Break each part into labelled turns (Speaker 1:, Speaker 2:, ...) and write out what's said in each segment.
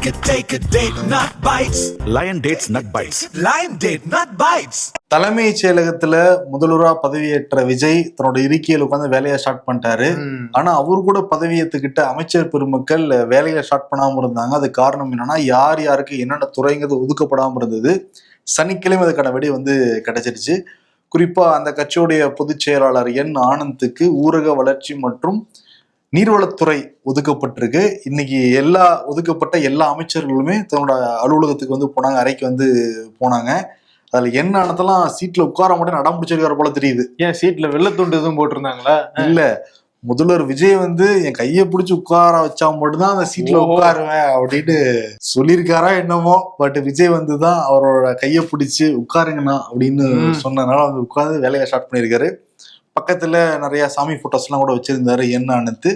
Speaker 1: Take a date, not bites.
Speaker 2: Lion dates nut bites.
Speaker 1: Lion date, not bites.
Speaker 3: தலைமைச் செயலகத்துல முதல்வரா பதவியேற்ற விஜய் தன்னோட இருக்கையில் உட்காந்து வேலையை ஸ்டார்ட் பண்ணிட்டாரு. ஆனா அவரு கூட பதவியேற்றுக்கிட்ட அமைச்சர் பெருமக்கள் வேலையை ஸ்டார்ட் பண்ணாம இருந்தாங்க. அது காரணம் என்னன்னா, யார் யாருக்கு என்னென்ன துறைங்கிறது ஒதுக்கப்படாம இருந்தது. சனிக்கிழமை அதுக்கான விடை கிடைச்சிருச்சு. குறிப்பா அந்த கட்சியுடைய பொதுச் செயலாளர் என் ஆனந்துக்கு ஊரக வளர்ச்சி மற்றும் நீர்வளத்துறை ஒதுக்கப்பட்டிருக்கு. இன்னைக்கு ஒதுக்கப்பட்ட எல்லா அமைச்சர்களுமே தன்னோட அலுவலகத்துக்கு போனாங்க, அறைக்கு போனாங்க. அதுல என்ன ஆனதெல்லாம் சீட்ல உட்கார மட்டும் நடம் பிடிச்சிருக்காரு போல தெரியுது.
Speaker 4: ஏன் சீட்ல வெள்ளத்துண்டு எதுவும் போட்டிருந்தாங்களா?
Speaker 3: இல்ல, முதல்வர் விஜய் என் கையை பிடிச்சி உட்கார வச்சா மட்டும்தான் அந்த சீட்ல உட்காருவேன் அப்படின்னு சொல்லியிருக்காரா என்னமோ. பட் விஜய் தான் அவரோட கையை பிடிச்சி உட்காருங்கண்ணா அப்படின்னு சொன்னதுனால உட்கார்ந்து வேலையை ஸ்டார்ட் பண்ணியிருக்காரு. பக்கத்துல நிறைய சாமி போட்டோஸ் எல்லாம் கூட வச்சிருந்தாரு என்னன்னு.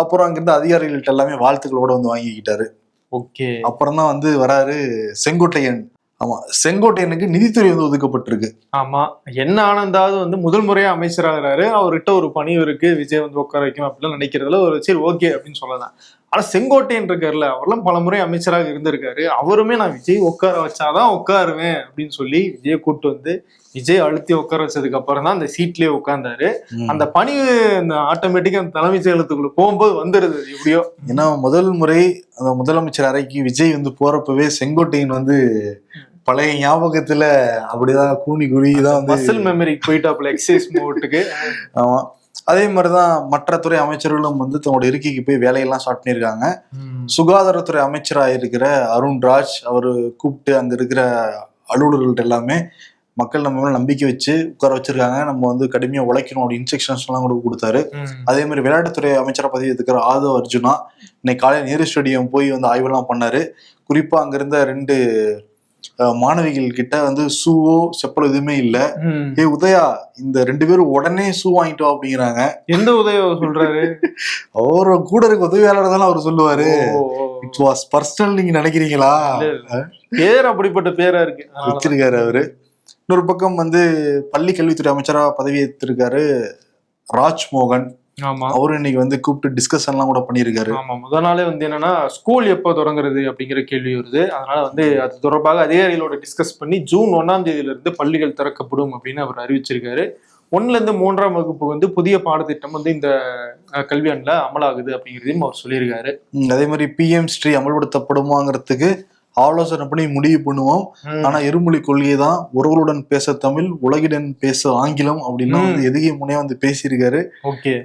Speaker 3: அப்புறம் அங்கிருந்து அதிகாரிகள்ட்ட எல்லாமே வாழ்த்துக்களோட வாங்கிக்கிட்டாரு.
Speaker 4: ஓகே.
Speaker 3: அப்புறம் தான் வராரு செங்கோட்டையன். ஆமா, செங்கோட்டையனுக்கு நிதித்துறை ஒதுக்கப்பட்டிருக்கு.
Speaker 4: ஆமா, என்ன ஆனந்தாவது முதல் முறையா அமைச்சராகிறாரு. அவர்கிட்ட ஒரு பணி இருக்கு, விஜய் உட்கார வைக்கணும் அப்படின்னு நினைக்கிறதுல ஒரு சரி ஓகே அப்படின்னு சொல்லலாம். ஆனா செங்கோட்டையன் இருக்காருல்ல, அவர்லாம் பல முறை அமைச்சராக இருந்திருக்காரு. அவருமே நான் விஜய் உட்கார வச்சாதான் உட்காருவேன் அப்படின்னு சொல்லி விஜய் கூட்டு விஜய் அழுத்தி உட்கார வச்சதுக்கு அப்புறம் தான் அந்த சீட்லயே உட்கார்ந்தாரு. அந்த பணி ஆட்டோமேட்டிக்கா அந்த தலைமைச் செயலகத்துக்குள்ள போகும்போது வந்துருது எப்படியோ.
Speaker 3: ஏன்னா முதல் முறை அந்த முதலமைச்சர் அறைக்கு விஜய் போறப்பவே செங்கோட்டையன் பழைய ஞாபகத்துல அப்படிதான் கூணிதான்
Speaker 4: மசில் மெமரிக்கு போயிட்டாப்ல, எக்ஸசைஸ் மோட்டுக்கு.
Speaker 3: ஆமா, அதே மாதிரிதான் மற்ற துறை அமைச்சர்களும் தன்னோட இருக்கைக்கு போய் வேலையெல்லாம் ஸ்டார்ட் பண்ணியிருக்காங்க. சுகாதாரத்துறை அமைச்சராக இருக்கிற அருண்ராஜ் அவரு கூப்பிட்டு அங்க இருக்கிற அலுவலர்கள்ட்ட எல்லாமே மக்கள் நம்ம மேல நம்பிக்கை வச்சு உட்கார வச்சிருக்காங்க, நம்ம கடுமையா உழைக்கணும் அப்படி இன்ஸ்ட்ரக்ஷன்ஸ் எல்லாம் கூட கொடுத்தாரு. அதே மாதிரி விளையாட்டுத்துறை அமைச்சரா பதவி எடுத்துக்கிற ஆதவ் அர்ஜுனா இன்னைக்கு காலையில் நேரு ஸ்டேடியம் போய் ஆய்வெல்லாம் பண்ணாரு. குறிப்பா அங்க இருந்த 2 மாணவிகள் கிட்ட ஷூவோ செப்பலோ எதுவுமே இல்ல. உதயா, இந்த 2 பேரும் உடனே ஷூ வாங்கிட்டோம் அப்படிங்கிறாங்க.
Speaker 4: எந்த உதயா சொல்றாரு?
Speaker 3: அவரு கூட இருக்க உதவியாளர் தானே அவர் சொல்லுவாரு. இட் வாஸ் பர்சனல் நீங்க நினைக்கிறீங்களா?
Speaker 4: பேர் அப்படிப்பட்ட பேரா இருக்கு
Speaker 3: வச்சிருக்காரு அவரு. இன்னொரு பக்கம் பள்ளி கல்வித்துறை அமைச்சரா பதவி ஏற்றிருக்காரு ராஜ்மோகன்.
Speaker 4: ஆமா,
Speaker 3: அவரு இன்னைக்கு கூப்பிட்டு டிஸ்கஷன் எல்லாம் கூட பண்ணியிருக்காரு.
Speaker 4: ஆமா, முதல் நாளே என்னன்னா ஸ்கூல் எப்போ தொடங்குறது அப்படிங்கிற கேள்வி வருது. அதனால அது தொடர்பாக அதிகாரிகளோட டிஸ்கஸ் பண்ணி ஜூன் 1ஆம் தேதியில இருந்து பள்ளிகள் திறக்கப்படும் அப்படின்னு அவர் அறிவிச்சிருக்காரு. 1ல இருந்து 3ஆம் வகுப்பு புதிய பாடத்திட்டம் இந்த கல்வியாண்டுல அமலாகுது அப்படிங்கிறதையும் அவர் சொல்லியிருக்காரு.
Speaker 3: அதே மாதிரி PM ஸ்ரீ அமல்படுத்தப்படுமாங்கிறதுக்கு ஆலோசனை பண்ணி முடிவு பண்ணுவோம். ஆனா இருமொழி கொள்கை தான், ஒருவருடன் பேச தமிழ், உலகிடன் பேச ஆங்கிலம் அப்படின்னு எதுகை முனையா பேசியிருக்காரு.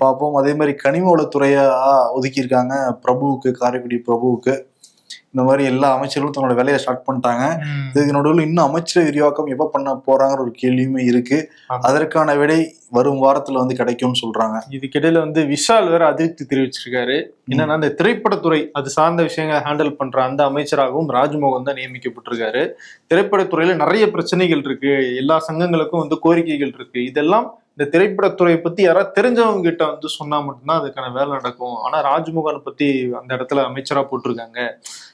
Speaker 3: பாப்போம். அதே மாதிரி கனிம வளத்துறையா ஒதுக்கியிருக்காங்க பிரபுவுக்கு, காரைக்குடி பிரபுவுக்கு. இந்த மாதிரி எல்லா அமைச்சர்களும் தங்களோட வேலையை ஸ்டார்ட் பண்ணிட்டாங்க. இதுக்கு நடுவில் இன்னும் அமைச்சர் விரிவாக்கம் எப்ப பண்ண போறாங்கிற ஒரு கேள்வியுமே இருக்கு. அதற்கான விடை வரும் வாரத்துல கிடைக்கும்னு சொல்றாங்க.
Speaker 4: இதுக்கிடையில விஷால் வேற அதிருப்தி தெரிவிச்சிருக்காரு. என்னன்னா, இந்த திரைப்படத்துறை அது சார்ந்த விஷயங்களை ஹேண்டில் பண்ற அந்த அமைச்சராகவும் ராஜ்மோகன் தான் நியமிக்கப்பட்டிருக்காரு. திரைப்படத்துறையில நிறைய பிரச்சனைகள் இருக்கு, எல்லா சங்கங்களுக்கும் கோரிக்கைகள் இருக்கு. இதெல்லாம் இந்த திரைப்படத்துறையை பத்தி யாராவது தெரிஞ்சவங்க கிட்ட சொன்னா மட்டும்தான் அதுக்கான வேலை நடக்கும். ஆனா ராஜ்மோகனை பத்தி அந்த இடத்துல அமைச்சரா போட்டிருக்காங்க.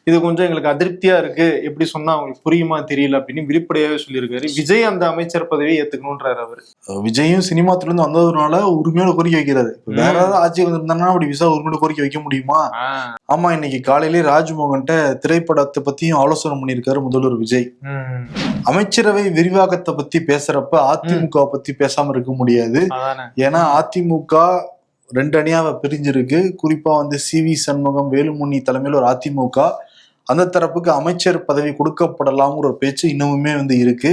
Speaker 4: இது கொஞ்சம் எங்களுக்கு அதிருப்தியா இருக்கு, எப்படி சொன்னா அவங்களுக்கு புரியுமா தெரியல அப்படின்னு வெளிப்படையாவே சொல்லியிருக்காரு. விஜய் அந்த அமைச்சர் பதவியை ஏத்துக்கணும்ன்றாரு அவரு.
Speaker 3: விஜயும் சினிமா துறையில இருந்து வந்ததுனால உரிமையோட கோரிக்கை வைக்கிறாரு. வேற ஏதாவது ஆட்சி வந்திருந்தாங்கன்னா அப்படி விசா உரிமையோட கோரிக்கை வைக்க முடியுமா? ஆமா, இன்னைக்கு காலையிலேயே ராஜ்மோகன்ட்ட திரைப்படத்தை பத்தியும் ஆலோசனை பண்ணியிருக்காரு முதல்வர் விஜய். அமைச்சரவை விரிவாக்கத்தை பத்தி பேசுறப்ப அதிமுக பத்தி பேசாம இருக்க முடியாது. ஏன்னா அதிமுக 2 அணியாவை பிரிஞ்சிருக்கு. குறிப்பா CV சண்முகம், வேலுமணி தலைமையில் ஒரு அதிமுக, அந்த தரப்புக்கு அமைச்சர் பதவி கொடுக்கப்படலாம்ங்கிற ஒரு பேச்சு இன்னமுமே இருக்கு.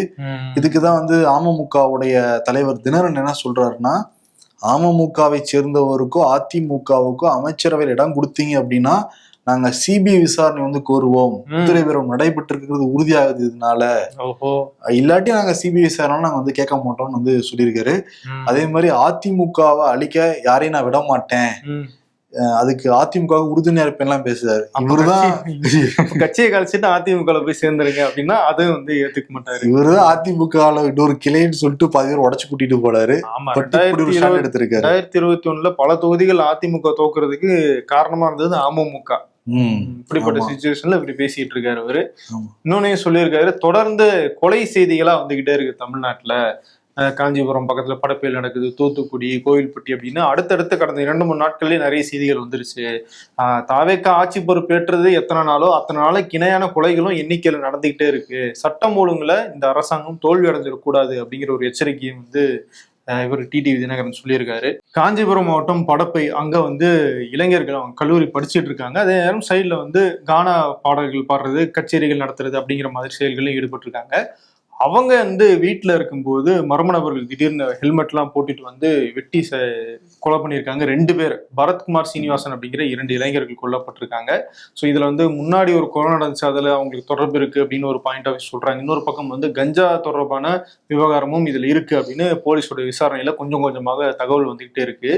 Speaker 3: இதுக்குதான் அமமுகவுடைய தலைவர் தினகரன் என்ன சொல்றாருன்னா, அமமுகவை சேர்ந்தவருக்கோ அதிமுகவுக்கோ அமைச்சரவையில் இடம் கொடுத்தீங்க அப்படின்னா நாங்க CBI விசாரணை கோருவோம். துறைபெறும் நடைபெற்று இருக்கிறது உறுதியாகுது. இதனால இல்லாட்டி நாங்க CBI விசாரணை நாங்க கேட்க மாட்டோம்னு சொல்லியிருக்காரு. அதே மாதிரி அதிமுகவை அழிக்க யாரையும் நான் விட மாட்டேன், அதுக்கு அதிமுக உறுதுணையா இருப்பேன்லாம் பேசுறாரு. இவருதான்
Speaker 4: கட்சியை கழிச்சிட்டு அதிமுக போய் சேர்ந்துருங்க அப்படின்னா அது ஏத்துக்க மாட்டாரு.
Speaker 3: இவருதான் அதிமுக இன்னொரு கிளைன்னு சொல்லிட்டு 10 பேர் உடச்சு கூட்டிட்டு போறாரு.
Speaker 4: 2021 பல தொகுதிகள் அதிமுக தோக்குறதுக்கு காரணமா இருந்தது அமமுக. இப்படிப்பட்ட சிச்சுவேஷன்ல இப்படி பேசிட்டு இருக்காரு அவரு. இன்னொன்னு சொல்லியிருக்காரு, தொடர்ந்து கொலை செய்திகளா வந்துகிட்டே இருக்கு தமிழ்நாட்டுல. காஞ்சிபுரம் பக்கத்துல படப்பையில் நடக்குது, தூத்துக்குடி, கோவில்பட்டி அப்படின்னு அடுத்தடுத்து கடந்த 2-3 நாட்கள்லயே நிறைய செய்திகள் வந்துருச்சு. தாவேக்கா ஆட்சி பொறுப்பேற்றது எத்தனை நாளோ அத்தனை நாளைக்கு இணையான கொலைகளும் எண்ணிக்கையில நடந்துகிட்டே இருக்கு. சட்டம் ஒழுங்குல இந்த அரசாங்கம் தோல்வி அடைஞ்சிடக்கூடாது அப்படிங்கிற ஒரு எச்சரிக்கையை இவர் டிடிவி தினகரன் சொல்லியிருக்காரு. காஞ்சிபுரம் மாவட்டம் படப்பை அங்க இளைஞர்கள் கல்லூரி படிச்சுட்டு இருக்காங்க. அதே நேரம் சைட்ல கானா பாடல்கள் பாடுறது, கச்சேரிகள் நடத்துறது அப்படிங்கிற மாதிரி செயல்களில் ஈடுபட்டு இருக்காங்க. அவங்க வீட்டுல இருக்கும்போது மர்ம நபர்கள் திடீர்னு ஹெல்மெட்லாம் போட்டுட்டு வெட்டி கொலை பண்ணியிருக்காங்க. 2 பேர், பரத்குமார், சீனிவாசன் அப்படிங்கிற 2 இளைஞர்கள் கொல்லப்பட்டிருக்காங்க. ஸோ இதுல முன்னாடி ஒரு கொலை நடந்துச்சு, அதுல அவங்களுக்கு தொடர்பு இருக்கு அப்படின்னு ஒரு பாயிண்ட் ஆஃப் சொல்றாங்க. இன்னொரு பக்கம் கஞ்சா தொடர்பான விவகாரமும் இதுல இருக்கு அப்படின்னு போலீஸோட விசாரணையில கொஞ்சம் கொஞ்சமாக தகவல் வந்துகிட்டே இருக்கு.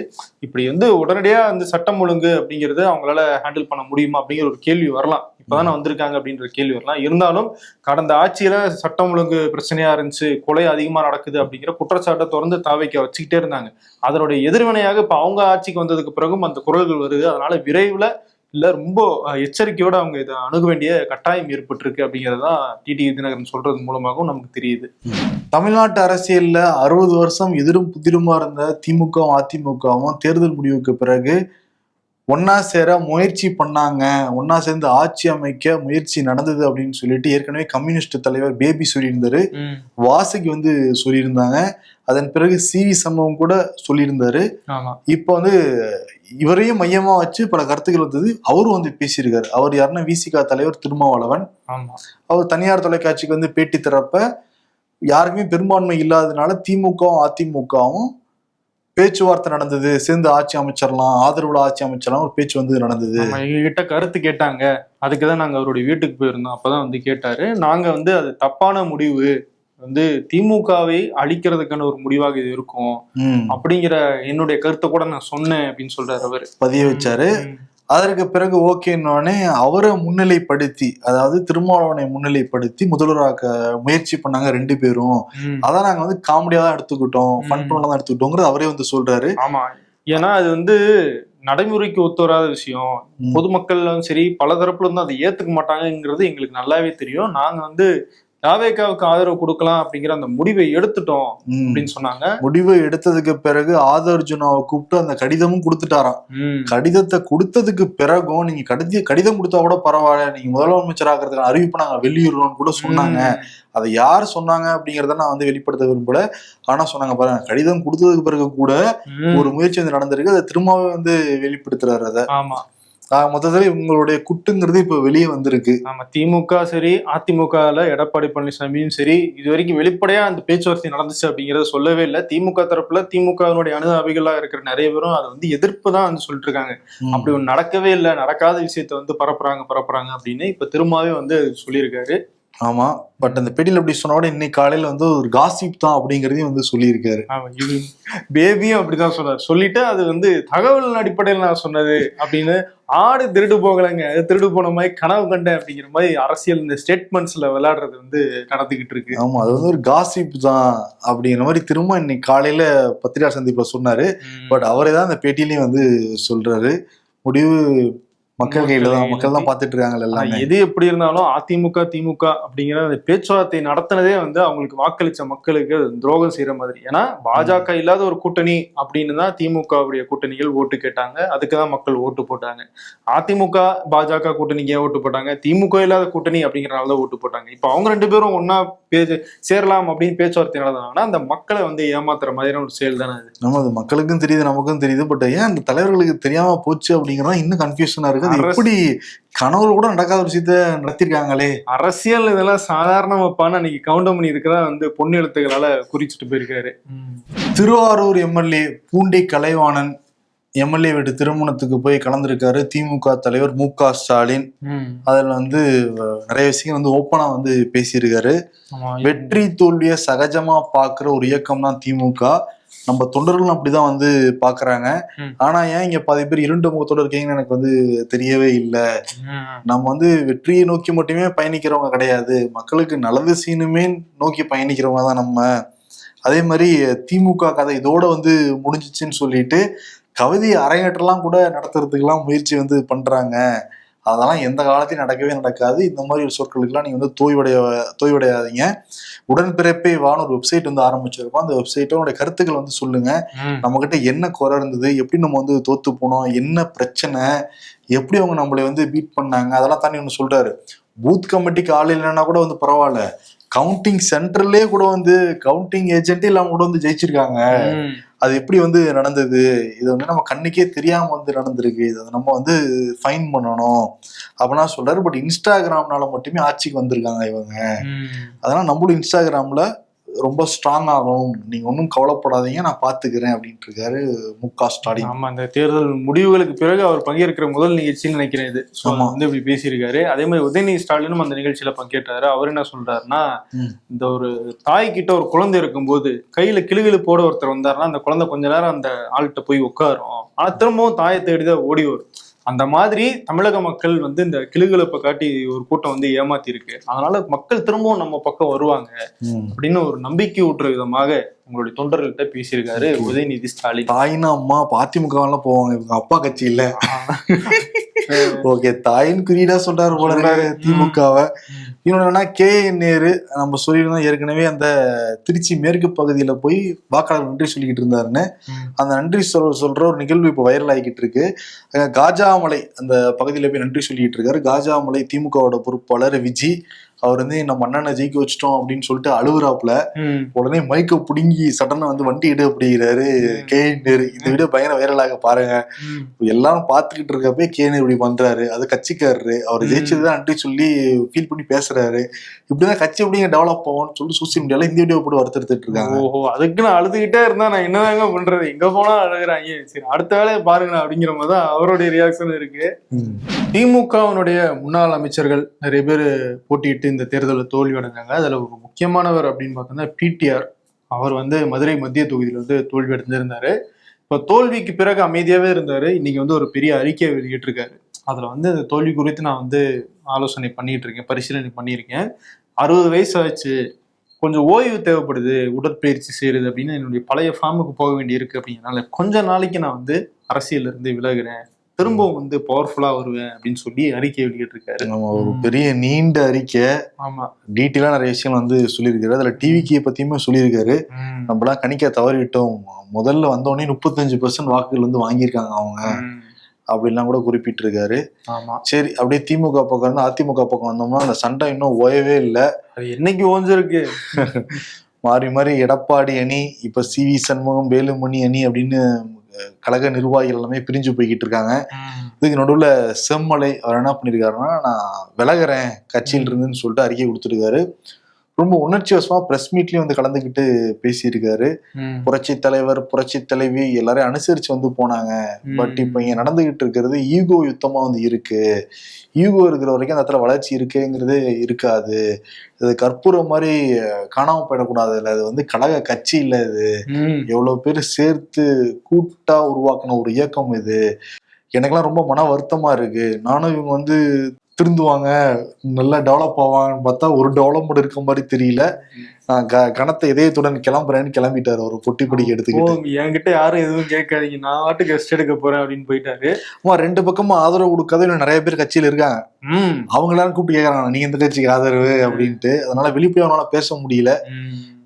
Speaker 4: இப்படி உடனடியா சட்டம் ஒழுங்கு அப்படிங்கறது அவங்களால ஹேண்டில் பண்ண முடியுமா அப்படிங்கிற ஒரு கேள்வி வரலாம். இப்பதானே வந்திருக்காங்க அப்படின்ற கேள்வி வரலாம். இருந்தாலும் கடந்த ஆட்சியில சட்டம் ஒழுங்கு பிரச்சனையா இருந்துச்சு, கொலை அதிகமா நடக்குது அப்படிங்கிற குற்றச்சாட்டை தொடர்ந்து தாவேக்கா வச்சுக்கிட்டே இருந்தாங்க. அதனுடைய எதிர்வினையாக இப்ப அவங்க ஆட்சிக்கு வந்ததுக்கு பிறகும் அந்த குரல்கள் வருது. அதனால விரைவுல ரொம்ப எச்சரிக்கையோட அவங்க இதை அணுக வேண்டிய கட்டாயம் ஏற்பட்டிருக்கு அப்படிங்கறதுதான் டிடிவி தினகரன் சொல்றது மூலமாகவும் நமக்கு தெரியுது.
Speaker 3: தமிழ்நாட்டு அரசியல்ல 60 வருஷம் எதிரும் புதிருமா இருந்த திமுகவும் அதிமுகவும் தேர்தல் முடிவுக்கு பிறகு ஒன்னா சேர முயற்சி பண்ணாங்க, ஒன்னா சேர்ந்து ஆட்சி அமைக்க முயற்சி நடந்தது அப்படின்னு சொல்லிட்டு ஏற்கனவே கம்யூனிஸ்ட் தலைவர் பேபி சொல்லியிருந்தாரு, வாசுகி சொல்லியிருந்தாங்க. அதன் பிறகு சிவி சண்முகம் கூட சொல்லியிருந்தாரு. இப்ப இவரையும் மையமா வச்சு பல கருத்துக்கள் வந்தது. அவரும் பேசியிருக்காரு. அவர் யாருன்னா விசிகா தலைவர் திருமாவளவன். அவர் தனியார் தொலைக்காட்சிக்கு பேட்டி தரப்ப யாருக்குமே பெரும்பான்மை இல்லாததுனால திமுகவும் அதிமுகவும் பேச்சுவார்த்தை நடந்தது, சேர்ந்து ஆட்சி அமைச்சிடலாம், ஆதரவுல ஆட்சி அமைச்சிடலாம் ஒரு பேச்சு நடந்தது.
Speaker 4: எங்ககிட்ட கருத்து கேட்டாங்க, அதுக்குதான் நாங்க அவருடைய வீட்டுக்கு போயிருந்தோம். அப்பதான் கேட்டாரு, நாங்க அது தப்பான முடிவு, திமுகவை அழிக்கிறதுக்கான ஒரு முடிவாக இது இருக்கும் அப்படிங்கிற என்னுடைய கருத்தை கூட நான் சொன்னேன் அப்படின்னு சொல்றாரு. அவர்
Speaker 3: பதிய வச்சாரு. அதற்கு பிறகு ஓகேன்னே அவரை முன்னிலைப்படுத்தி, அதாவது திருமாவளவனை முன்னிலைப்படுத்தி முதல்வராக முயற்சி பண்ணாங்க 2 பேரும். அதான் நாங்க காமெடியா தான் எடுத்துக்கிட்டோம், ஃபன் பண்ண தான் எடுத்துக்கிட்டோங்கிறது அவரே சொல்றாரு.
Speaker 4: ஆமா, ஏன்னா அது நடைமுறைக்கு ஒத்து வராத விஷயம். பொதுமக்கள் சரி பல தரப்புல இருந்து அதை ஏத்துக்க மாட்டாங்கிறது எங்களுக்கு நல்லாவே தெரியும். நாங்க தாவேக்காவுக்கு ஆதரவு கொடுக்கலாம் அப்படிங்கிற அந்த முடிவை எடுத்துட்டோம் அப்படின்னு சொன்னாங்க.
Speaker 3: முடிவை எடுத்ததுக்கு பிறகு ஆதர்ஜுனாவை கூப்பிட்டு அந்த கடிதமும் கொடுத்துட்டாராம். கடிதத்தை கொடுத்ததுக்கு பிறகும் நீங்க கடிதம் கொடுத்தா கூட பரவாயில்ல, நீங்க முதலமைச்சர் ஆகிறதுக்கான அறிவிப்பு நாங்க வெளியிடுறோம்னு கூட சொன்னாங்க. அதை யார் சொன்னாங்க அப்படிங்கறத நான் வெளிப்படுத்த விரும்பல. ஆனா சொன்னாங்க பாருங்க, கடிதம் கொடுத்ததுக்கு பிறகு கூட ஒரு முயற்சி நடந்திருக்கு, அதை திரும்பவே வெளிப்படுத்துறாரு. அதை
Speaker 4: ஆமா,
Speaker 3: மொத்தத்துல உங்களுடைய குட்டுங்கிறது இப்ப வெளியே வந்திருக்கு.
Speaker 4: ஆமா, திமுக சரி அதிமுகல எடப்பாடி பழனிசாமியும் சரி இது வரைக்கும் வெளிப்படையா அந்த பேச்சுவார்த்தை நடந்துச்சு அப்படிங்கறத சொல்லவே இல்லை. திமுக தரப்புல திமுகவினுடைய அனுதாபிகளா இருக்கிற நிறைய பேரும் அதை எதிர்ப்பு தான் சொல்லிட்டு இருக்காங்க. அப்படி ஒண்ணு நடக்கவே இல்லை, நடக்காத விஷயத்த பரப்புறாங்க அப்படின்னு இப்ப திரும்பவே சொல்லியிருக்காரு.
Speaker 3: ஆமா, பட் அந்த பேட்டியில அப்படி சொன்னோட இன்னைக்கு காலையில ஒரு காசிப் தான் அப்படிங்கறதையும் சொல்லியிருக்காரு.
Speaker 4: இது பேபியும் அப்படிதான் சொன்னார். சொல்லிட்டு அது தகவல் அடிப்படையில் நான் சொன்னது அப்படின்னு, ஆடு திருடு போகலைங்க, திருடு போன மாதிரி கனவு கண்டேன் அப்படிங்கிற மாதிரி அரசியல் இந்த ஸ்டேட்மெண்ட்ஸ்ல விளையாடுறது நடந்துகிட்டு இருக்கு.
Speaker 3: ஆமா, அது ஒரு காசிப் தான் அப்படிங்கிற மாதிரி திரும்ப இன்னைக்கு காலையில பத்திரிகை சந்திப்புல சொன்னாரு. பட் அவரே தான் அந்த பேட்டியிலையும் சொல்றாரு, முடிவு மக்கள் கையில தான், மக்கள் தான் பாத்துட்டு இருக்காங்க.
Speaker 4: எது எப்படி இருந்தாலும் அதிமுக திமுக அப்படிங்கிற அந்த பேச்சுவார்த்தை நடத்தினதே அவங்களுக்கு வாக்களிச்ச மக்களுக்கு துரோகம் செய்யற மாதிரி. ஏன்னா பாஜக இல்லாத ஒரு கூட்டணி அப்படின்னு தான் திமுகவுடைய கூட்டணிகள் ஓட்டு கேட்டாங்க, அதுக்குதான் மக்கள் ஓட்டு போட்டாங்க. அதிமுக பாஜக கூட்டணிக்கு ஏன் ஓட்டு போட்டாங்க, திமுக இல்லாத கூட்டணி அப்படிங்கறனாலதான் ஓட்டு போட்டாங்க. இப்ப அவங்க 2 பேரும் ஒன்னா சேரலாம் அப்படின்னு பேச்சுவார்த்தை நடந்தாங்கன்னா அந்த மக்களை ஏமாத்துற மாதிரியான ஒரு செயல் தானே அது.
Speaker 3: நம்ம அது மக்களுக்கும் தெரியுது, நமக்கும் தெரியுது. பட் ஏன் அந்த தலைவர்களுக்கு தெரியாம போச்சு அப்படிங்கறத இன்னும் கன்ஃபியூஷனா இருக்கு. எப்படி கனவுல கூட நடக்காத விஷயத்த நடத்திருக்காங்களே.
Speaker 4: அரசியல் இதெல்லாம் சாதாரணமாப்பான அன்னைக்கு கவுண்டமணி இதுக்குதான் பொண்ணு எழுத்துக்களால குறிச்சிட்டு போயிருக்காரு.
Speaker 3: திருவாரூர் எம்எல்ஏ பூண்டி கலைவாணன் எம்எல்ஏ வீட்டு திருமணத்துக்கு போய் கலந்துருக்காரு திமுக தலைவர் மு.க. ஸ்டாலின். அதுல நிறைய விஷயம் ஓப்பனா பேசியிருக்காரு. வெற்றி தோல்விய சகஜமா பாக்குற ஒரு இயக்கம் தான் திமுக. நம்ம தொண்டர்களும் அப்படிதான் பாக்குறாங்க. ஆனா ஏன் இங்க பாதி பேர் இரண்டு முகத்தோட இருக்கீங்கன்னு எனக்கு தெரியவே இல்லை. நம்ம வெற்றியை நோக்கி மட்டுமே பயணிக்கிறவங்க கிடையாது, மக்களுக்கு நல்லது செய்யணுமே நோக்கி பயணிக்கிறவங்க தான் நம்ம. அதே மாதிரி திமுக கதை இதோட முடிஞ்சிச்சுன்னு சொல்லிட்டு கவிதை அரங்கேற்றலாம் கூட நடத்துறதுக்கெல்லாம் முயற்சி பண்றாங்க. அதெல்லாம் எந்த காலத்தையும் நடக்கவே நடக்காது. இந்த மாதிரி ஒரு சொற்களுக்கெல்லாம் நீங்க வந்து தோய்வடையாதீங்க. உடன்பிறப்பே வான்னு ஒரு வெப்சைட் வந்து ஆரம்பிச்சிருக்கோம். அந்த வெப்சைட்டோட கருத்துக்கள் வந்து சொல்லுங்க. நம்ம கிட்ட என்ன குறை இருந்தது, எப்படி நம்ம வந்து தோத்து போனோம், என்ன பிரச்சனை, எப்படி அவங்க நம்மளை வந்து பீட் பண்ணாங்க, அதெல்லாம் தாண்டி ஒன்று சொல்றாரு. பூத் கமிட்டிக்கு ஆள் இல்லைன்னா கூட வந்து பரவாயில்ல, கவுண்டிங் சென்டர்லயே கூட வந்து கவுண்டிங் ஏஜென்ட்டே இல்லாம கூட வந்து ஜெயிச்சிருக்காங்க. அது எப்படி வந்து நடந்தது, இது வந்து நம்ம கண்ணுக்கே தெரியாம வந்து நடந்திருக்கு, இதை நம்ம வந்து ஃபைன் பண்ணணும் அப்படின்னா சொல்றாரு. பட் இன்ஸ்டாகிராம்னால மட்டுமே ஆட்சிக்கு வந்திருக்காங்க இவங்க. அதனால நம்மளும் இன்ஸ்டாகிராம்ல ரொம்ப ஸ்ட்ராங் ஆகணும், நீங்க ஒன்றும் கவலைப்படாதீங்க, நான் பாத்துக்கிறேன் அப்படின்ட்டு இருக்காரு மு.க. ஸ்டாலின்.
Speaker 4: ஆமா, அந்த தேர்தல் முடிவுகளுக்கு பிறகு அவர் பங்கேற்கிற முதல் நிகழ்ச்சின்னு நினைக்கிறேன் இது. வந்து இப்படி பேசியிருக்காரு. அதே மாதிரி உதயநிதி ஸ்டாலினும் அந்த நிகழ்ச்சியில பங்கேற்றாரு. அவர் என்ன சொல்றாருன்னா, இந்த ஒரு தாய் கிட்ட ஒரு குழந்தை இருக்கும்போது கையில கிளுகிழுப்போட ஒருத்தர் வந்தாருன்னா அந்த குழந்தை கொஞ்ச நேரம் அந்த ஆள்கிட்ட போய் உட்காரும், ஆனா திரும்பவும் தாயை தேடிதான் ஓடி வரும். அந்த மாதிரி தமிழக மக்கள் வந்து இந்த கிளுகிழப்பை காட்டி ஒரு கூட்டம் வந்து ஏமாத்தி இருக்கு. அதனால மக்கள் திரும்பவும் நம்ம பக்கம் வருவாங்க அப்படின்னு ஒரு நம்பிக்கை ஊட்டுற விதமாக உங்களுடைய தொண்டர்கள்ட்ட பேசியிருக்காரு உதயநிதி ஸ்டாலின்.
Speaker 3: தாயினா அம்மா அதிமுக எல்லாம் போவாங்க, இவங்க அப்பா கட்சி இல்ல. ஓகே, தாயின் குறியீடா சொல்றாரு போல இருக்காரு திமுகவை. இன்னொன்னா கே.என். நேரு நம்ம சொல்லியிருந்தோம் ஏற்கனவே, அந்த திருச்சி மேற்கு பகுதியில போய் வாக்காளர் நன்றி சொல்லிக்கிட்டு இருந்தாருன்னு. அந்த நன்றி சொல்ற ஒரு நிகழ்வு இப்ப வைரல் ஆகிக்கிட்டு இருக்கு. காஜாமலை அந்த பகுதியில போய் நன்றி சொல்லிக்கிட்டு இருக்காரு. காஜாமலை திமுகவோட பொறுப்பாளர் விஜி அவர் வந்து நம்ம அண்ணனை ஜெயிக்க வச்சிட்டோம் அப்படின்னு சொல்லிட்டு அழுகுறாப்புல. உடனே மைக்க புடுங்கி சடனை வந்து வண்டி எடு அப்படிங்கிறாரு கே.என். நேரு. இந்த வீடியோ பயங்கர வைரலாக பாருங்க. எல்லாரும் பாத்துக்கிட்டு இருக்கப்பே கே.என். நேரு இப்படி பண்றாரு. அது கட்சிக்காரரு, அவர் ஜெயிச்சதுதான் நன்றி சொல்லி ஃபீல் பண்ணி பேசுறாரு. இப்படிதான் கட்சி எப்படிங்க டெவலப் ஆகும்னு சொல்லி சோசியல் மீடியால இந்த வீடியோ போட்டு வருத்தெடுத்துட்டு இருக்காங்க.
Speaker 4: ஓஹோ, அதுக்கு நான் அழுதுகிட்டே இருந்தா நான் என்னதாங்க பண்றது, எங்க போனா அழுகுறாங்க, சரி அடுத்த வேலையை பாருங்க அப்படிங்கிற மாதிரி தான் அவருடைய ரியாக்ஷன் இருக்கு. திமுகவினுடைய முன்னாள் அமைச்சர்கள் நிறைய பேர் போட்டியிட்டு இந்த தேர்தலில் தோல்வி அடைஞ்சாங்க. அதுல ஒரு முக்கியமானவர் அப்படின்னு பார்த்தோம்னா பிடிஆர். அவர் வந்து மதுரை மத்திய தொகுதியில வந்து தோல்வி அடைஞ்சிருந்தாரு. இப்ப தோல்விக்கு பிறகு அமைதியாவே இருந்தாரு. இன்னைக்கு வந்து ஒரு பெரிய அறிக்கையை வெளியிட்டிருக்காரு. அதுல வந்து இந்த தோல்வி குறித்து நான் வந்து ஆலோசனை பண்ணிட்டு இருக்கேன், பரிசீலனை பண்ணியிருக்கேன். 60 வயசு ஆச்சு, கொஞ்சம் ஓய்வு தேவைப்படுது, உடற்பயிற்சி செய்யறது அப்படின்னு, என்னுடைய பழைய ஃபார்முக்கு போக வேண்டி இருக்கு அப்படிங்கிறனால கொஞ்ச நாளைக்கு நான் வந்து அரசியல்ல இருந்து விலகுறேன், திரும்பவும் வந்து பவர்ஃபுல்லா வருவேன் அப்படின்னு சொல்லி அறிக்கை வெளியிட்டு இருக்காரு.
Speaker 3: ஒரு பெரிய நீண்ட அறிக்கை.
Speaker 4: ஆமா,
Speaker 3: டீட்டெயிலா நிறைய விஷயங்கள் வந்து சொல்லியிருக்காரு. அதுல டிவிகே பத்தியுமே சொல்லியிருக்காரு. நம்மளாம் கணிக்க தவறிவிட்டோம், முதல்ல வந்தோடனே 35% வாக்குகள் வந்து வாங்கியிருக்காங்க அவங்க அப்படின்லாம் கூட குறிப்பிட்டிருக்காரு. சரி, அப்படியே திமுக பக்கம் இருந்து அதிமுக பக்கம் வந்தோம்னா அந்த சண்டை இன்னும் ஓயவே இல்லை.
Speaker 4: அது என்னைக்கு ஓஞ்சிருக்கு.
Speaker 3: மாறி மாறி எடப்பாடி அணி, இப்ப சி.வி. சண்முகம், வேலுமணி அணி அப்படின்னு கழக நிர்வாகிகள் எல்லாமே பிரிஞ்சு போய்கிட்டு இருக்காங்க. இதுக்கு நடுவுல செம்மலை அவர் என்ன பண்ணிருக்காருன்னா, நான் விலகிறேன் கட்சியில் இருந்துன்னு சொல்லிட்டு அறிக்கை கொடுத்துருக்காரு. ரொம்ப உணர்ச்சி வசமா பிரஸ் மீட்லயும் வந்து கலந்துக்கிட்டு பேசியிருக்காரு. புரட்சி தலைவர், புரட்சி தலைவி எல்லாரையும் அனுசரிச்சு வந்து போனாங்க. பட் இப்ப இங்க நடந்துகிட்டு இருக்கிறது ஈகோ யுத்தமா வந்து இருக்கு. ஈகோ இருக்கிற வரைக்கும் அந்த இடத்துல வளர்ச்சி இருக்குங்கிறது இருக்காது. இது கற்பூரம் மாதிரி காணாம போயிடக்கூடாது. இல்லை, அது வந்து கழக கட்சி இல்லை, இது எவ்வளவு பேர் சேர்த்து கூட்டா உருவாக்குன ஒரு இயக்கம் இது. எனக்கெல்லாம் ரொம்ப மன வருத்தமா இருக்கு. நானும் இவங்க வந்து திருந்துவாங்க, நல்லா டெவலப் ஆவாங்கன்னு பார்த்தா ஒரு டெவலப்மெண்ட் இருக்க மாதிரி தெரியல. நான் கணத்தை இதயத்துடன் கிளம்புறேன்னு கிளம்பிட்டாரு. ஒரு பொட்டி பிடிக்க எடுத்துக்கிட்டு,
Speaker 4: என்கிட்ட யாரும் எதுவும் கேட்காதீங்க, நான் வாட்டுக்கு ரெஸ்ட் எடுக்க போறேன் அப்படின்னு போயிட்டாரு.
Speaker 3: ரெண்டு பக்கமும் ஆதரவு கொடுக்காத நிறைய பேர் கட்சியில இருக்காங்க. அவங்க எல்லாரும் கூப்பிட்டு கேட்கறாங்க, நீங்க எந்த கட்சிக்கு ஆதரவு அப்படின்ட்டு. அதனால வெளிப்படையா அவனால பேச முடியல.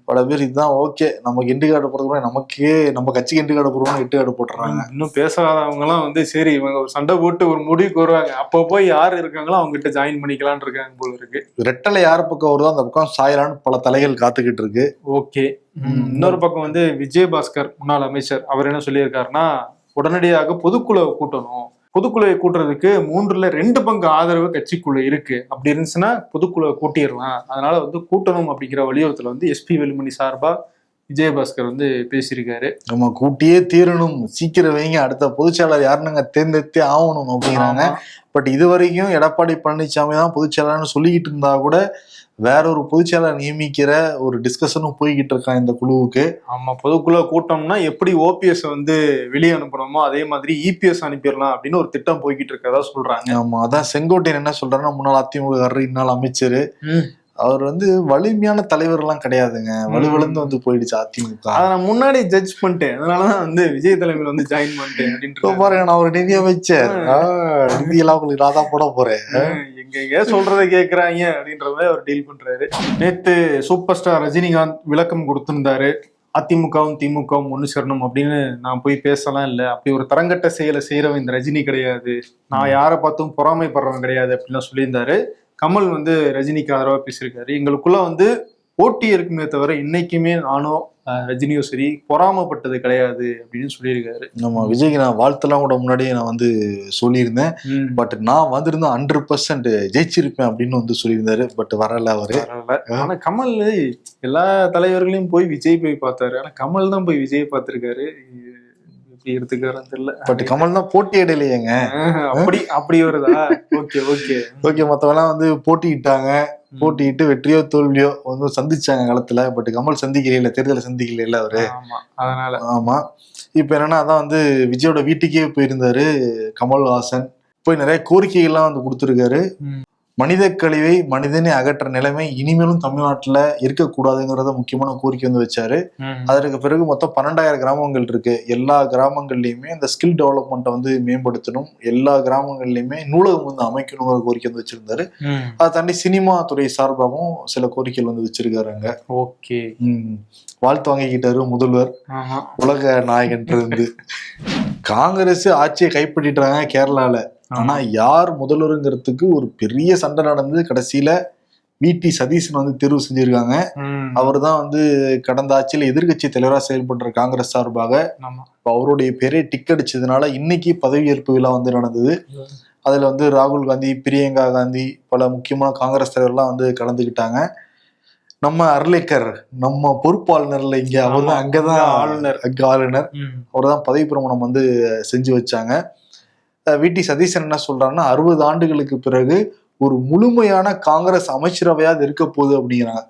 Speaker 3: பல பேர் இதுதான் ஓகே, நமக்கு எண்டு கார்டு போடுறதுக்கு நமக்கே நம்ம கட்சிக்கு எண்டு கார்டு போடுறோம், எட்டு கார்டு போட்டுறாங்க.
Speaker 4: இன்னும் பேசாதவங்க எல்லாம் வந்து சரி இவங்க ஒரு சண்டை போட்டு ஒரு முடிவுக்கு வருவாங்க, அப்போ போய் யாரு இருக்காங்களோ அவங்க கிட்ட ஜாயின் பண்ணிக்கலான் இருக்காங்க போல இருக்கு.
Speaker 3: ரெட்டலை யார் பக்கம் வருதோ அந்த பக்கம் சாயலான்னு பல தலைகள் காத்துக்கிட்டு இருக்கு.
Speaker 4: ஓகே, இன்னொரு பக்கம் வந்து விஜயபாஸ்கர் முன்னாள் அமைச்சர், அவர் என்ன சொல்லியிருக்காருன்னா, உடனடியாக பொதுக்குழுவை கூட்டணும், பொதுக்குழுவை கூட்டுறதுக்கு 3/2 பங்கு ஆதரவு கட்சிக்குள்ள இருக்கு, அப்படி இருந்துச்சுன்னா பொதுக்குழுவை கூட்டிடலாம், அதனால வந்து கூட்டணும் அப்படிங்கிற வலியுறுத்தல வந்து எஸ்பி வேலுமணி சார்பா விஜயபாஸ்கர் வந்து பேசியிருக்காரு.
Speaker 3: நம்ம கூட்டியே தீரணும், சீக்கிரம் வைங்க, அடுத்த பொதுச்செயலாளர் யாருன்னு தேர்ந்தெடுத்தே ஆகணும் அப்படிங்கிறாங்க. பட் இது வரைக்கும் எடப்பாடி பழனிசாமி தான் பொதுச்செயலாளர்னு சொல்லிக்கிட்டு இருந்தா கூட வேற ஒரு பொதுச்செயலாளர் நியமிக்கிற ஒரு டிஸ்கஷனும் போய்கிட்டு இருக்கான் இந்த குழுவுக்கு.
Speaker 4: ஆமா, பொதுக்குழு கூட்டம்னா எப்படி ஓபிஎஸ் வந்து வெளியே அனுப்பணுமோ அதே மாதிரி இபிஎஸ் அனுப்பிடலாம் அப்படின்னு ஒரு திட்டம் போய்கிட்டு இருக்கதா சொல்றாங்க.
Speaker 3: ஆமா, அதான் செங்கோட்டையன் என்ன சொல்றாருன்னா, முன்னாள் அதிமுக இன்னாள் அமைச்சர், அவர் வந்து வலிமையான தலைவர் எல்லாம் கிடையாதுங்க, வலுவிழந்து வந்து போயிடுச்சு அதிமுக.
Speaker 4: அதை நான் முன்னாடி ஜட்ஜ் பண்ணிட்டேன், அதனாலதான் வந்து விஜய் தலைமையில வந்து ஜாயின் பண்ணிட்டேன் அப்படின்ட்டு
Speaker 3: பாருங்க, நான் ஒரு நிதி அமைச்சர், நிதியெல்லாம் உங்களுக்கு நான் தான் போட போறேன்,
Speaker 4: எங்க சொல்றதை கேக்குறாங்க அப்படின்ற மாதிரி அவர் டீல் பண்றாரு. நேத்து சூப்பர் ஸ்டார் ரஜினிகாந்த் விளக்கம் கொடுத்திருந்தாரு, அதிமுகவும் திமுகவும் ஒண்ணு சேரணும் அப்படின்னு. நான் போய் பேசலாம் இல்ல, அப்படி ஒரு தரங்கட்ட செயலை செய்யறவன் இந்த ரஜினி கிடையாது, நான் யாரை பார்த்தும் பொறாமைப்படுறவன் கிடையாது அப்படின்லாம் சொல்லியிருந்தாரு. கமல் வந்து ரஜினிக்கு ஆதரவா பேசியிருக்காரு. எங்களுக்குள்ள வந்து போட்டி இருக்குமே தவிர இன்னைக்குமே நானும் ரஜினியும் சரி பொறாமப்பட்டது கிடையாது அப்படின்னு சொல்லியிருக்காரு.
Speaker 3: நம்ம விஜய்க்கு நான் வாழ்த்தெல்லாம் கூட முன்னாடியே நான் வந்து சொல்லியிருந்தேன். பட் நான் வந்திருந்தா 100% ஜெயிச்சிருப்பேன் அப்படின்னு வந்து சொல்லியிருந்தாரு. பட் வரல அவரு.
Speaker 4: ஆனா கமல் எல்லா தலைவர்களையும் போய் விஜய் போய் பார்த்தாரு, ஆனா கமல் தான் போய் விஜய் பார்த்திருக்காரு.
Speaker 3: பட் கமல் தான் போட்டி இடையிலையேங்க.
Speaker 4: அப்படி வருதா? Okay okay
Speaker 3: okay. மத்தவெல்லாம் வந்து போட்டியிட்டாங்க, போட்டியிட்டு வெற்றியோ தோல்வியோ வந்து சந்திச்சாங்க களத்துல. பட் கமல் சந்திக்கல, தேர்தலை சந்திக்கல அவரு.
Speaker 4: அதனால
Speaker 3: ஆமா. இப்ப என்னன்னா, அதான் வந்து விஜயோட வீட்டுக்கே போயிருந்தாரு கமல்ஹாசன். போய் நிறைய கோரிக்கைகள்லாம் வந்து கொடுத்துருக்காரு. மனித கழிவை மனிதனே அகற்ற நிலைமை இனிமேலும் தமிழ்நாட்டுல இருக்கக்கூடாதுங்கிறத முக்கியமான கோரிக்கை வந்து வச்சாரு. அதற்கு பிறகு மொத்தம் 12,000 கிராமங்கள் இருக்கு. எல்லா கிராமங்கள்லயுமே இந்த ஸ்கில் டெவலப்மெண்ட்டை வந்து மேம்படுத்தணும், எல்லா கிராமங்கள்லயுமே நூலகம் வந்து அமைக்கணுங்கிற கோரிக்கை வந்து வச்சிருந்தாரு. அதை தாண்டி சினிமா துறை சார்பாகவும் சில கோரிக்கைகள் வந்து வச்சிருக்காருங்க.
Speaker 4: ஓகே.
Speaker 3: வாழ்த்து வாங்கிக்கிட்டாரு முதல்வர், உலக நாயகன் இருந்து. காங்கிரஸ் ஆட்சியை கைப்பற்றிட்டாங்க கேரளால. ஆனா யார் முதல்வருங்கிறதுக்கு ஒரு பெரிய சண்டை நடந்து கடைசியில VT சதீஷன் வந்து தேர்வு செஞ்சிருக்காங்க. அவர் தான் வந்து கடந்த ஆட்சியில எதிர்கட்சி தலைவராக செயல்படுற காங்கிரஸ் சார்பாக. அவருடைய பேரே டிக் அடிச்சதுனால இன்னைக்கு பதவியேற்பு விழா வந்து நடந்தது. அதுல வந்து ராகுல் காந்தி, பிரியங்கா காந்தி, பல முக்கியமான காங்கிரஸ் தலைவர்லாம் வந்து கலந்துக்கிட்டாங்க. நம்ம அர்லேக்கர், நம்ம பொறுப்பாளுநர்ல இங்க அவர் தான், அங்கதான் ஆளுநர், அவர் தான் பதவி பிரமாணம் வந்து செஞ்சு வச்சாங்க. VT சதீசன் என்ன சொல்றாருன்னா, 60 ஆண்டுகளுக்கு பிறகு ஒரு முழுமையான காங்கிரஸ் அமைச்சரவையாவது இருக்க போகுது அப்படிங்கிறாங்க.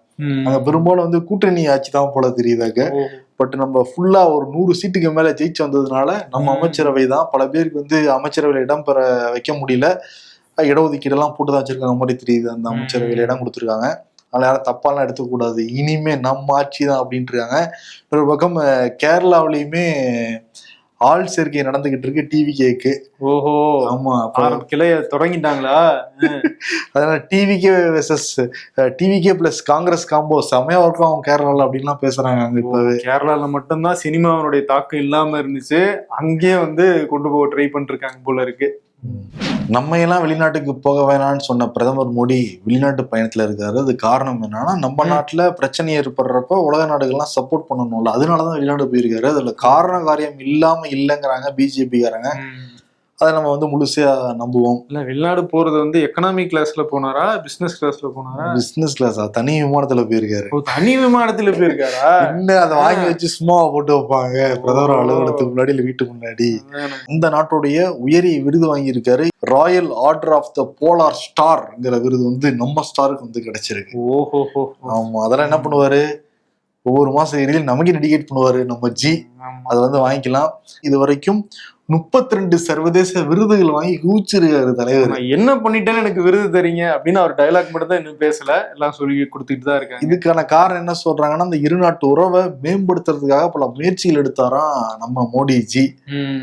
Speaker 3: அங்க பெரும்பாலும் வந்து கூட்டணி ஆட்சி தான் போல தெரியுதாங்க. பட் நம்ம ஃபுல்லா ஒரு 100 சீட்டுக்கு மேல ஜெயிச்சு வந்ததுனால நம்ம அமைச்சரவை தான். பல பேருக்கு வந்து அமைச்சரவையில இடம் பெற வைக்க முடியல, இடஒதுக்கீடு எல்லாம் போட்டுதான் வச்சிருக்காங்க மாதிரி தெரியுது. அந்த அமைச்சரவையில இடம் கொடுத்துருக்காங்க. அதனால யாரும் தப்பாலாம் எடுத்துக்கூடாது, இனிமே நம்ம ஆட்சி தான் அப்படின்ட்டு இருக்காங்க. ஒரு பக்கம் கேரளாவிலயுமே ஆள் சேர்க்கை நடந்துகிட்டு இருக்கு டிவிகேக்கு.
Speaker 4: ஓஹோ, ஆமா, கிளைய தொடங்கிட்டாங்களா?
Speaker 3: அதனால டிவிகே பிளஸ் காங்கிரஸ் காம்போ செமையா இருக்கும் அவங்க கேரளால அப்படின்லாம் பேசுறாங்க. அங்க இப்பவே
Speaker 4: கேரளால மட்டும்தான் சினிமாவுடைய தாக்கம் இல்லாம இருந்துச்சு, அங்கேயே வந்து கொண்டு போக ட்ரை பண்ணிட்டு இருக்காங்க போல இருக்கு.
Speaker 3: நம்ம எல்லாம் வெளிநாட்டுக்கு போக வேணாம்னு சொன்ன பிரதமர் மோடி வெளிநாட்டு பயணத்துல இருக்காரு. அது காரணம் என்னன்னா, நம்ம நாட்டுல பிரச்சனை ஏற்படுறப்ப உலக நாடுகள்லாம் சப்போர்ட் பண்ணணும்ல, அதனாலதான் வெளிநாடு போயிருக்காரு. அதுல காரண காரியம் இல்லாம இல்லைங்கிறாங்க பிஜேபிக்காரங்க. அதை நம்ம வந்து முழுசா நம்புவோம்.
Speaker 4: இல்ல, வெளிநாடு போறது வந்து எக்கனாமிக் கிளாஸ்ல போனாரா, பிசினஸ் கிளாஸ்ல போனாரா?
Speaker 3: பிசினஸ் கிளாஸா? தனி விமானத்துல போயிருக்காரு.
Speaker 4: தனி விமானத்துல போயிருக்காரா?
Speaker 3: இன்னும் அதை வாங்கி வச்சு சும்மா போட்டு வைப்பாங்க பிரதமர் அலுவலகத்துக்கு முன்னாடி இல்ல வீட்டுக்கு முன்னாடி. இந்த நாட்டுடைய உயரிய விருது வாங்கியிருக்காரு. Royal order of the polar ஸ்டார்ங்கிற விருது வந்து நம்ம ஸ்டாருக்கு வந்து கிடைச்சிருக்கு.
Speaker 4: ஓஹோ.
Speaker 3: ஆமா, அதெல்லாம் என்ன பண்ணுவாரு, ஒவ்வொரு மாசம் இறுதியில் நமக்கு டெடிகேட் பண்ணுவாரு நம்ம ஜி. அதை வந்து வாங்கிக்கலாம். இது வரைக்கும் 32 சர்வதேச விருதுகள் வாங்கி கூச்சிருக்காரு தலைவர்.
Speaker 4: என்ன பண்ணிட்டேன்னு எனக்கு விருது தரீங்க அப்படின்னு அவர் டயலாக் மட்டும் தான் இன்னும் பேசல, எல்லாம் சொல்லி கொடுத்துட்டு தான் இருக்காங்க.
Speaker 3: இதுக்கான காரணம் என்ன சொல்றாங்கன்னா, இந்த இரு நாட்டு உறவை மேம்படுத்துறதுக்காக பல முயற்சிகள் எடுத்தாராம் நம்ம மோடிஜி.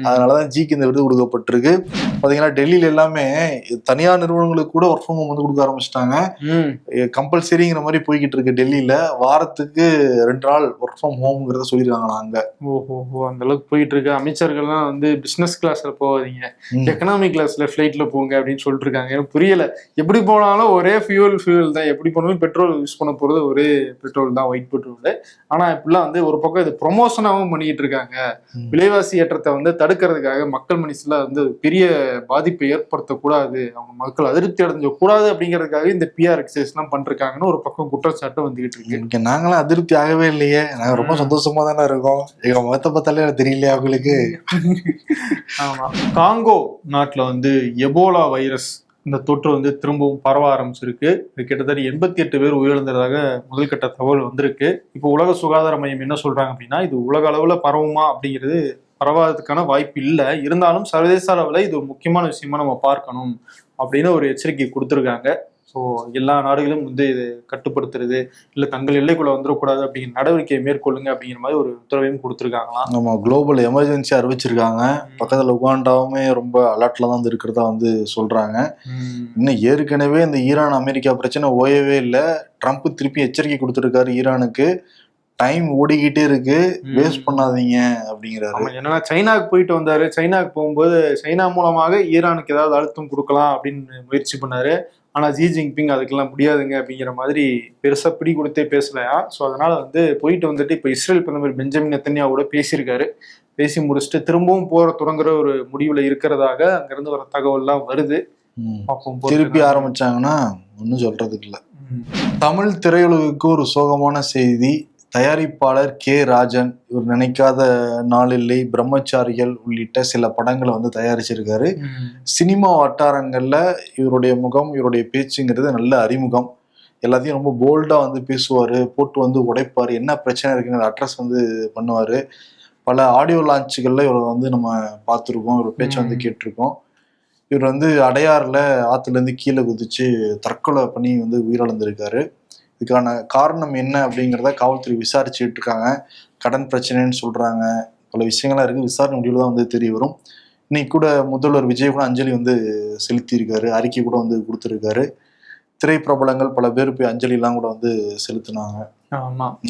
Speaker 3: அதனாலதான் ஜிக்கு இந்த விருது கொடுக்கப்பட்டிருக்கு. பாத்தீங்கன்னா டெல்லியில எல்லாமே தனியார் நிறுவனங்களுக்கு கூட ஒர்க் ஃப்ரம் ஹோம் வந்து கொடுக்க ஆரம்பிச்சிட்டாங்க. கம்பல்சரிங்கிற மாதிரி போய்கிட்டு இருக்கு. டெல்லியில வாரத்துக்கு 2 நாள் ஒர்க் ஃப்ரம் ஹோம்ங்கிறத சொல்லிருக்காங்களா அங்க.
Speaker 4: ஓஹோ, அந்த அளவுக்கு போயிட்டு இருக்கு. அமைச்சர்கள்லாம் வந்து பிசினஸ் கிளாஸ்ல போகாதீங்க, எக்கனாமிக் கிளாஸ்ல பிளைட்ல போங்க அப்படின்னு சொல்லிட்டு இருக்காங்க. எனக்கு புரியல, எப்படி போனாலும் ஒரே ஃபியூல் தான், எப்படி போனாலும் பெட்ரோல் யூஸ் பண்ண போறது ஒரே பெட்ரோல் தான், ஒயிட் பெட்ரோல். ஆனா இப்பெல்லாம் வந்து ஒரு பக்கம் இது ப்ரொமோஷனாவும் பண்ணிட்டு இருக்காங்க. விலைவாசி ஏற்றத்தை வந்து தடுக்கிறதுக்காக மக்கள் மனசுல வந்து பெரிய பாதிப்பை ஏற்படுத்தக்கூடாது, அவங்க மக்கள் அதிருப்தி அடைஞ்ச கூடாது அப்படிங்கிறதுக்காக இந்த PR எக்ஸசைஸ் எல்லாம் பண்றாங்கன்னு ஒரு பக்கம் குற்றச்சாட்டு வந்துகிட்டு இருக்கு.
Speaker 3: நாங்களாம் அதிருப்தி ஆகவே இல்லையே, நாங்க ரொம்ப சந்தோஷமா தானே இருக்கோம். எங்க முகத்தை பார்த்தாலே எனக்கு தெரியலையா அவங்களுக்கு.
Speaker 4: ஆமா, காங்கோ நாட்டுல வந்து எபோலா வைரஸ் இந்த தொற்று வந்து திரும்பவும் பரவ ஆரம்பிச்சிருக்கு. இது கிட்டத்தட்ட 88 பேர் உயிரிழந்ததாக முதல் கட்ட தகவல் வந்திருக்கு. இப்போ உலக சுகாதார மையம் என்ன சொல்றாங்க அப்படின்னா, இது உலக அளவுல பரவுமா அப்படிங்கிறது பரவாததுக்கான வாய்ப்பு இல்லை, இருந்தாலும் சர்வதேச அளவுல இது ஒரு முக்கியமான விஷயமா நம்ம பார்க்கணும் அப்படின்னு ஒரு எச்சரிக்கை கொடுத்துருக்காங்க. ஸோ எல்லா நாடுகளும் வந்து இது கட்டுப்படுத்துறது இல்லை தங்கள் எல்லைக்குள்ள வந்துடக்கூடாது அப்படிங்கிற நடவடிக்கையை மேற்கொள்ளுங்க அப்படிங்கிற மாதிரி ஒரு உத்தரவையும் கொடுத்துருக்காங்களாம்.
Speaker 3: நம்ம குளோபல் எமர்ஜென்சி அறிவிச்சிருக்காங்க. பக்கத்துல உகாண்டாவுமே ரொம்ப அலர்ட்ல தான் இருக்கிறதா வந்து சொல்றாங்க. இன்னும் ஏற்கனவே இந்த ஈரான் அமெரிக்கா பிரச்சனை ஓயவே இல்லை. ட்ரம்ப் திருப்பி எச்சரிக்கை கொடுத்துருக்காரு ஈரானுக்கு, டைம் ஓடிக்கிட்டே இருக்கு, வேஸ்ட் பண்ணாதீங்க அப்படிங்கிறாரு.
Speaker 4: என்னன்னா சைனாவுக்கு போயிட்டு வந்தாரு. சைனாவுக்கு போகும்போது சைனா மூலமாக ஈரானுக்கு ஏதாவது அழுத்தம் கொடுக்கலாம் அப்படின்னு முயற்சி பண்ணாரு. ஆனா ஜி ஜின்பிங் அதுக்கெல்லாம் முடியாதுங்க அப்படிங்கிற மாதிரி பெருசா பிடி கொடுத்தே பேசலையா. ஸோ அதனால வந்து போயிட்டு வந்துட்டு இப்போ இஸ்ரேல் பிரதமர் பெஞ்சமின் நெத்தன்யாவோட பேசியிருக்காரு. பேசி முடிச்சுட்டு திரும்பவும் போற தொடங்குற ஒரு முடிவுல இருக்கிறதாக அங்கிருந்து வர தகவல்லாம் வருது.
Speaker 3: திருப்பி ஆரம்பிச்சாங்கன்னா ஒன்னும் சொல்றதுக்கு இல்லை. தமிழ் திரையுலகுக்கு ஒரு சோகமான செய்தி. தயாரிப்பாளர் கே ராஜன், இவர் நினைக்காத நாளில்லை, பிரம்மச்சாரிகள் உள்ளிட்ட சில படங்களை வந்து தயாரிச்சிருக்காரு. சினிமா வட்டாரங்கள்ல இவருடைய முகம், இவருடைய பேச்சுங்கிறது நல்ல அறிமுகம். எல்லாத்தையும் ரொம்ப போல்டா வந்து பேசுவாரு, போட்டு வந்து உடைப்பாரு, என்ன பிரச்சனை இருக்குங்கிற அட்ரஸ் வந்து பண்ணுவாரு. பல ஆடியோ லான்ச்சுகள்ல இவரை வந்து நம்ம பார்த்துருக்கோம், இவர் பேச்சை வந்து கேட்டிருக்கோம். இவர் வந்து அடையாறுல ஆத்துல இருந்து கீழே குதிச்சு தற்கொலை பண்ணி வந்து உயிரிழந்திருக்காரு. இதுக்கான காரணம் என்ன அப்படிங்கிறத காவல்துறை விசாரிச்சுட்டு இருக்காங்க. கடன் பிரச்சனைன்னு சொல்றாங்க, பல விஷயங்கள்லாம் இருக்கு. விசாரணை முடிவில் தான் வந்து தெரிய வரும். இன்னைக்கு கூட முதல்வர் விஜய் கூட அஞ்சலி வந்து செலுத்தியிருக்காரு, அறிக்கை கூட வந்து கொடுத்துருக்காரு. திரைப்பிரபலங்கள் பல பேர் போய் அஞ்சலி எல்லாம் கூட வந்து செலுத்தினாங்க.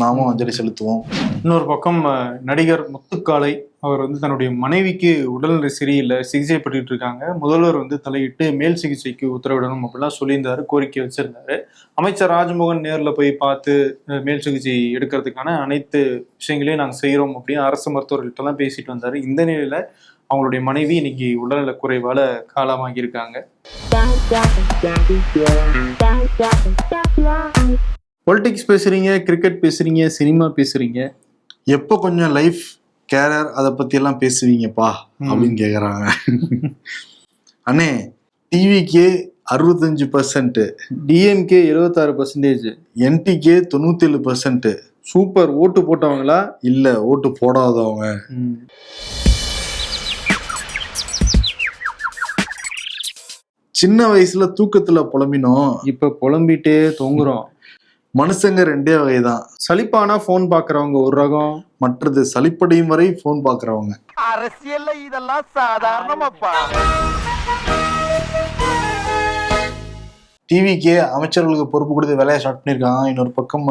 Speaker 3: நாமும் அஞ்சலி செலுத்துவோம்.
Speaker 4: இன்னொரு பக்கம் நடிகர் முத்துக்காளை அவர் வந்து தன்னுடைய மனைவிக்கு உடல்நிலை சரியில்லை, சிகிச்சை பட்டு இருக்காங்க. முதல்வர் வந்து தலையிட்டு மேல் சிகிச்சைக்கு உத்தரவிடணும் அப்படிலாம் சொல்லியிருந்தாரு, கோரிக்கை வச்சிருந்தாரு. அமைச்சர் ராஜ்மோகன் நேரில் போய் பார்த்து மேல் சிகிச்சை எடுக்கிறதுக்கான அனைத்து விஷயங்களையும் நாங்கள் செய்கிறோம் அப்படின்னு அரசு மருத்துவர்கள்ட்டெல்லாம் பேசிட்டு வந்தாரு. இந்த நிலையில அவங்களுடைய மனைவி இன்னைக்கு உடல்நல குறைவால காலமாகியிருக்காங்க. பொலிட்டிக்ஸ் பேசுறீங்க, கிரிக்கெட் பேசுறீங்க, சினிமா பேசுறீங்க,
Speaker 3: எப்போ கொஞ்சம் லைஃப் கேரியர் அதை பத்தி எல்லாம் பேசுவீங்கப்பா அப்படின்னு கேக்குறாங்க. அண்ணே, டிவிக்கே 65%,
Speaker 4: டிஎம்கே 76%,
Speaker 3: என்டிகே 97%.
Speaker 4: சூப்பர். ஓட்டு போட்டவங்களா?
Speaker 3: இல்ல, ஓட்டு போடாதவங்க. சின்ன வயசுல தூக்கத்துல புலம்பினோம்,
Speaker 4: இப்ப புலம்பிட்டே தூங்குறோம்.
Speaker 3: மனுஷங்க ரெண்டே வகைதான்.
Speaker 4: சலிப்பானா போன் பாக்குறவங்க ஒரு ரகம்,
Speaker 3: மற்றது சலிப்படையும் வரை போன் பாக்குறவங்க.
Speaker 1: அரசியல்ல இதெல்லாம் சாதாரணமாப்பா.
Speaker 3: டிவிக்கே அமைச்சர்களுக்கு பொறுப்பு கொடுத்து வேலையை ஸ்டார்ட் பண்ணியிருக்காங்க. இன்னொரு பக்கம்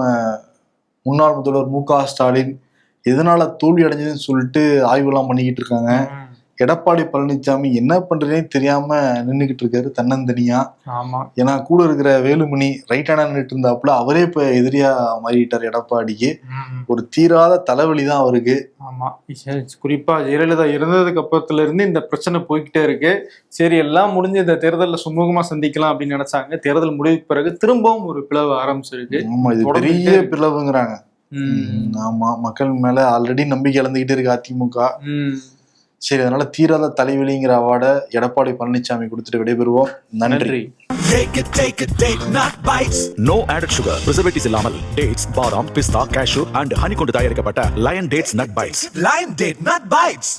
Speaker 3: முன்னாள் முதல்வர் மு.க. ஸ்டாலின் எதனால தோல்வி அடைஞ்சதுன்னு சொல்லிட்டு ஆய்வுலாம் பண்ணிக்கிட்டு இருக்காங்க. எடப்பாடி பழனிசாமி என்ன பண்றதுனே தெரியாம நின்றுகிட்டு இருக்காரு தன்னந்தனியா.
Speaker 4: ஆமா,
Speaker 3: ஏன்னா கூட இருக்கிற வேலுமணி ரைட்டான நின்றுட்டு இருந்தாப்புல அவரே இப்ப எதிரியா மாறிட்டார் எடப்பாடிக்கு. ஒரு தீராத தலைவலி தான் அவருக்கு.
Speaker 4: ஆமா, குறிப்பா ஜெயலலிதா இருந்ததுக்கு அப்புறத்துல இருந்து இந்த பிரச்சனை போய்கிட்டே இருக்கு. சரி, எல்லாம் முடிஞ்சு இந்த தேர்தலில் சுமூகமா சந்திக்கலாம் அப்படின்னு நினைச்சாங்க. தேர்தல் முடிவுக்கு பிறகு திரும்பவும் ஒரு பிளவு ஆரம்பிச்சிருக்கு.
Speaker 3: ஆமா, இது பெரிய பிளவுங்கிறாங்க. ஆமா, மக்கள் மேல ஆல்ரெடி நம்பிக்கை இழந்துகிட்டே இருக்கு அதிமுக. சரி, அதனால தீராத தலைவலிங்கிற அவார்டை எடப்பாடி பழனிசாமி கொடுத்துட்டு விடைபெறுவோம். நன்றி.
Speaker 1: No added sugar, preservatives இல்லாமல் dates, பாதாம், பிஸ்தா, cashew and honey கொண்டு தயாரிக்கப்பட்ட Lion Dates Nut Bites. Lion Date Nut Bites.